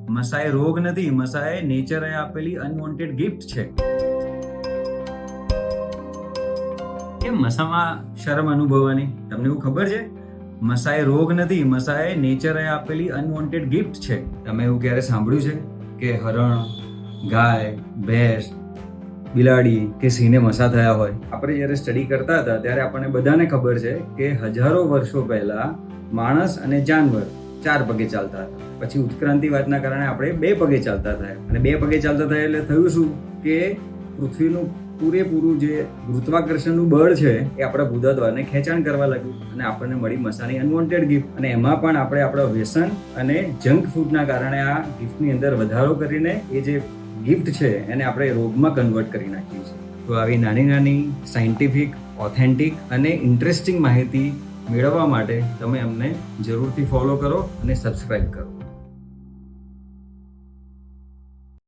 મસા એ રોગ નથી, મસા એ નેચરે આપેલી અનવોન્ટેડ ગિફ્ટ છે. કેમ મસામાં શરમ અનુભવવાની? તમને એવું ખબર છે? મસા એ રોગ નથી, મસા એ નેચરે આપેલી અનવોન્ટેડ ગિફ્ટ છે. તમે એવું ક્યારે સાંભળ્યું છે કે હરણ, ગાય, ભેંસ, બિલાડી કે સિંહને મસા થયા હોય? આપણે જ્યારે સ્ટડી કરતા હતા ત્યારે આપણને બધાને ખબર છે કે હજારો વર્ષો પહેલા માણસ અને જાનવર 4 પગે ચાલતા હતા. પછી ઉત્ક્રાંતિવાદના કારણે આપણે 2 પગે ચાલતા થયા, અને 2 પગે ચાલતા થયા એટલે થયું શું કે પૃથ્વીનું પૂરેપૂરું જે ગુરુત્વાકર્ષણનું બળ છે એ આપણા ભૂતદ્વારને ખેંચાણ કરવા લાગ્યું, અને આપણને મળી મસાની અનવોન્ટેડ ગિફ્ટ. અને એમાં પણ આપણે આપણા વ્યસન અને જંક ફૂડના કારણે આ ગિફ્ટની અંદર વધારો કરીને એ જે ગિફ્ટ છે એને આપણે રોગમાં કન્વર્ટ કરી નાખીએ છીએ. તો આવી નાની નાની સાયન્ટિફિક, ઓથેન્ટિક અને ઇન્ટરેસ્ટિંગ માહિતી મેળવવા માટે તમે અમને જરૂરથી ફોલો કરો અને સબસ્ક્રાઇબ કરો.